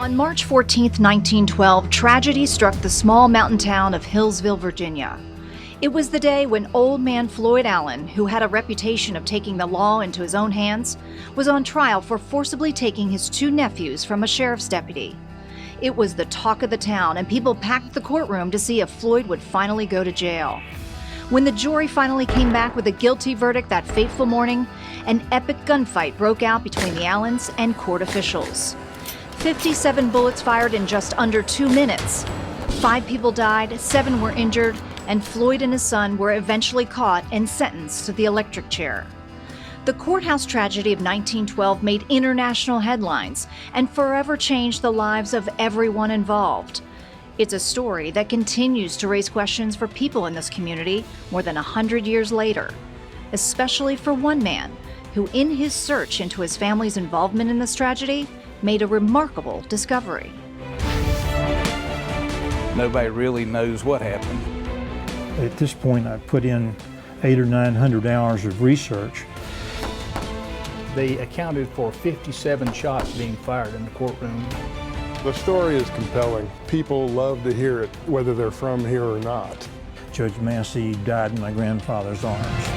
On March 14, 1912, tragedy struck the small mountain town of Hillsville, Virginia. It was the day when old man Floyd Allen, who had a reputation of taking the law into his own hands, was on trial for forcibly taking his two nephews from a sheriff's deputy. It was the talk of the town, and people packed the courtroom to see if Floyd would finally go to jail. When the jury finally came back with a guilty verdict that fateful morning, an epic gunfight broke out between the Allens and court officials. 57 bullets fired in just under 2 minutes. 5 people died, 7 were injured, and Floyd and his son were eventually caught and sentenced to the electric chair. The courthouse tragedy of 1912 made international headlines and forever changed the lives of everyone involved. It's a story that continues to raise questions for people in this community more than 100 years later, especially for one man who, in his search into his family's involvement in this tragedy, made a remarkable discovery. Nobody really knows what happened. At this point, I put in 800 or 900 hours of research. They accounted for 57 shots being fired in the courtroom. The story is compelling. People love to hear it, whether they're from here or not. Judge Massey died in my grandfather's arms.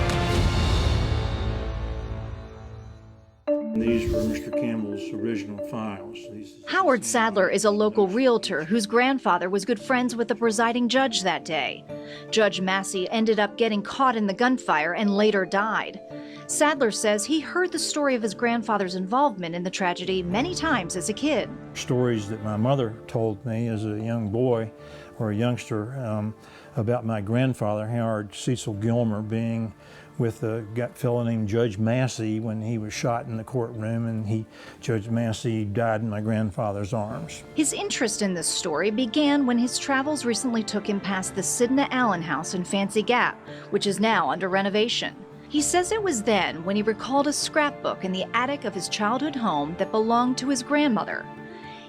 These were Mr. Campbell's original files. Howard Sadler is a local realtor whose grandfather was good friends with the presiding judge that day. Judge Massey ended up getting caught in the gunfire and later died. Sadler says he heard the story of his grandfather's involvement in the tragedy many times as a kid. Stories that my mother told me as a young boy or a youngster about my grandfather, Howard Cecil Gilmer, being with a fellow named Judge Massey when he was shot in the courtroom, and Judge Massey died in my grandfather's arms. His interest in this story began when his travels recently took him past the Sidney Allen house in Fancy Gap, which is now under renovation. He says it was then when he recalled a scrapbook in the attic of his childhood home that belonged to his grandmother.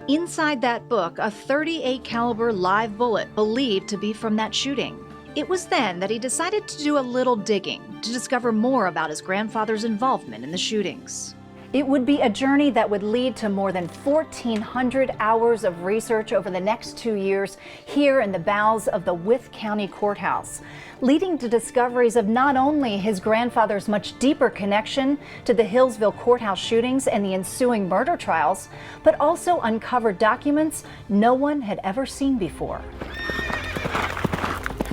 Inside that book, a .38 caliber live bullet believed to be from that shooting. It was then that he decided to do a little digging to discover more about his grandfather's involvement in the shootings. It would be a journey that would lead to more than 1,400 hours of research over the next 2 years here in the bowels of the Wythe County Courthouse, leading to discoveries of not only his grandfather's much deeper connection to the Hillsville courthouse shootings and the ensuing murder trials, but also uncovered documents no one had ever seen before.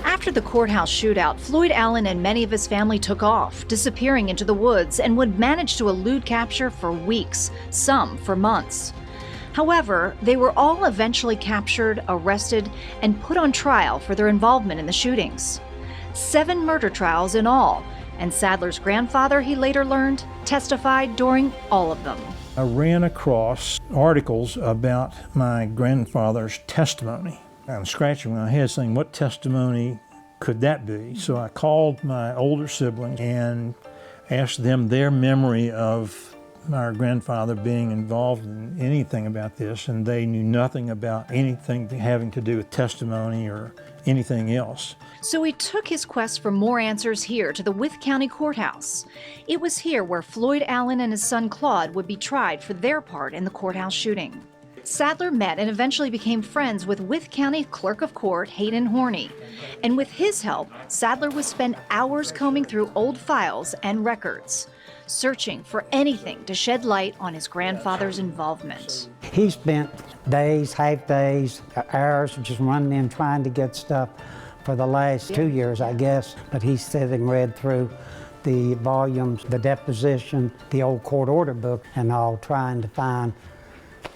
After the courthouse shootout, Floyd Allen and many of his family took off, disappearing into the woods, and would manage to elude capture for weeks, some for months. However, they were all eventually captured, arrested, and put on trial for their involvement in the shootings. 7 murder trials in all, and Sadler's grandfather, he later learned, testified during all of them. I ran across articles about my grandfather's testimony. I'm scratching my head saying, what testimony could that be? So I called my older siblings and asked them their memory of my grandfather being involved in anything about this, and they knew nothing about anything having to do with testimony or anything else. So he took his quest for more answers here to the Wythe County Courthouse. It was here where Floyd Allen and his son Claude would be tried for their part in the courthouse shooting. Sadler met and eventually became friends with Wythe County Clerk of Court Hayden Horney. And with his help, Sadler would spend hours combing through old files and records, searching for anything to shed light on his grandfather's involvement. He spent days, half days, hours just running in trying to get stuff for the last 2 years, I guess. But he's sitting read through the volumes, the deposition, the old court order book, and all trying to find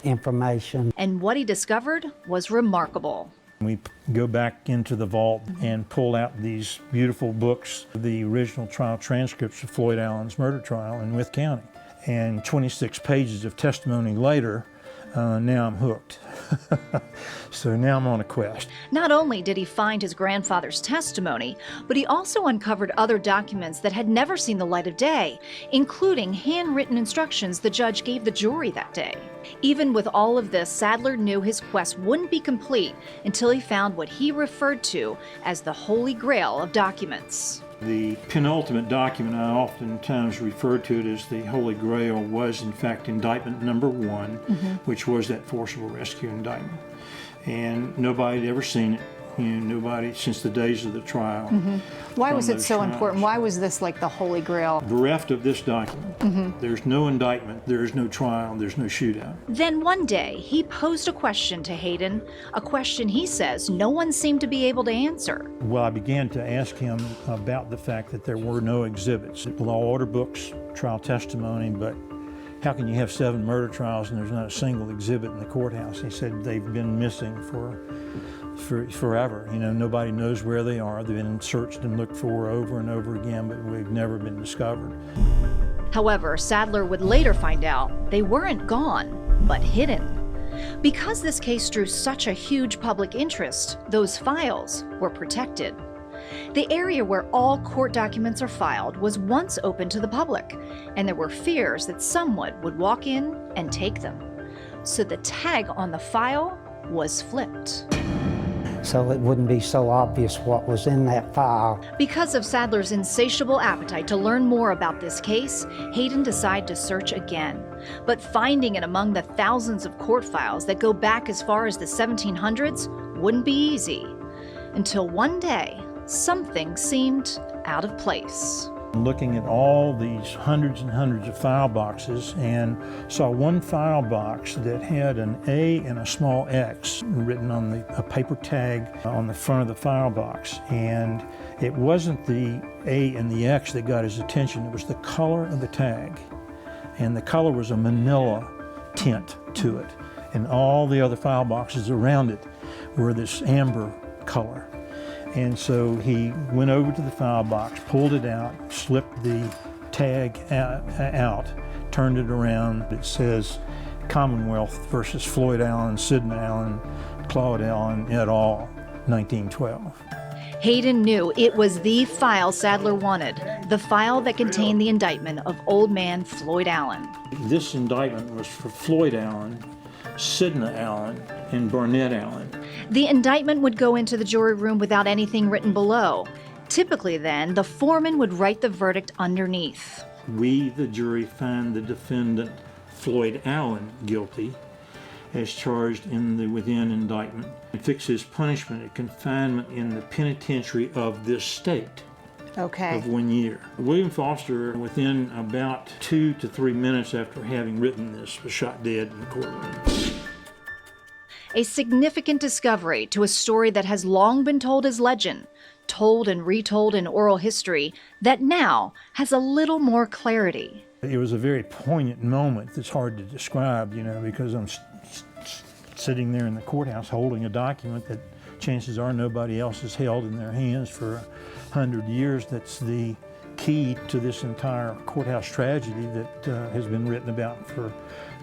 information. And what he discovered was remarkable. We go back into the vault and pull out these beautiful books, the original trial transcripts of Floyd Allen's murder trial in Wythe County. And 26 pages of testimony later, now I'm hooked. So now I'm on a quest. Not only did he find his grandfather's testimony, but he also uncovered other documents that had never seen the light of day, including handwritten instructions the judge gave the jury that day. Even with all of this, Sadler knew his quest wouldn't be complete until he found what he referred to as the Holy Grail of documents. The penultimate document, I oftentimes refer to it as the Holy Grail, was in fact indictment number 1, which was that forcible rescue indictment. And nobody had ever seen it. Nobody since the days of the trial. Why was it so important? Why was this like the Holy Grail? Bereft of this document, there's no indictment, there's no trial, there's no shootout. Then one day, he posed a question to Hayden, a question he says no one seemed to be able to answer. Well, I began to ask him about the fact that there were no exhibits, law order books, trial testimony, but how can you have 7 murder trials and there's not a single exhibit in the courthouse? He said they've been missing for forever. Nobody knows where they are. They've been searched and looked for over and over again, but we've never been discovered. However, Sadler would later find out they weren't gone, but hidden. Because this case drew such a huge public interest, those files were protected. The area where all court documents are filed was once open to the public, and there were fears that someone would walk in and take them. So the tag on the file was flipped. So it wouldn't be so obvious what was in that file. Because of Sadler's insatiable appetite to learn more about this case, Hayden decided to search again. But finding it among the thousands of court files that go back as far as the 1700s wouldn't be easy. Until one day, something seemed out of place. Looking at all these hundreds and hundreds of file boxes, and saw one file box that had an A and a small X written on a paper tag on the front of the file box. And it wasn't the A and the X that got his attention, it was the color of the tag. And the color was a manila tint to it. And all the other file boxes around it were this amber color. And so he went over to the file box, pulled it out, slipped the tag out, turned it around. It says Commonwealth versus Floyd Allen, Sidney Allen, Claude Allen et al., 1912. Hayden knew it was the file Sadler wanted, the file that contained the indictment of old man Floyd Allen. This indictment was for Floyd Allen, Sidney Allen, and Barnett Allen. The indictment would go into the jury room without anything written below. Typically then, the foreman would write the verdict underneath. We, the jury, find the defendant, Floyd Allen, guilty, as charged in the within indictment, and fix his punishment at confinement in the penitentiary of this state. Okay. Of 1 year. William Foster, within about 2 to 3 minutes after having written this, was shot dead in the courtroom. A significant discovery to a story that has long been told as legend, told and retold in oral history, that now has a little more clarity. It was a very poignant moment that's hard to describe, because I'm sitting there in the courthouse holding a document that chances are nobody else has held in their hands for 100 years. That's the key to this entire courthouse tragedy that has been written about for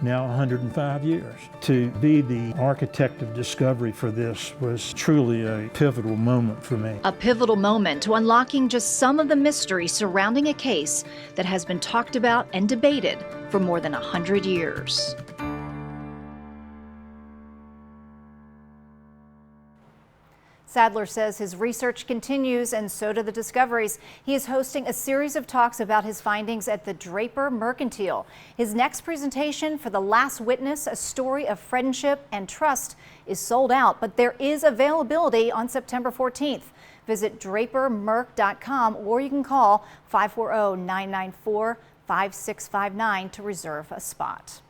now 105 years. To be the architect of discovery for this was truly a pivotal moment for me. A pivotal moment to unlocking just some of the mystery surrounding a case that has been talked about and debated for more than 100 years. Sadler says his research continues, and so do the discoveries. He is hosting a series of talks about his findings at the Draper Mercantile. His next presentation, For the Last Witness, A Story of Friendship and Trust, is sold out, but there is availability on September 14th. Visit drapermerc.com, or you can call 540-994-5659 to reserve a spot.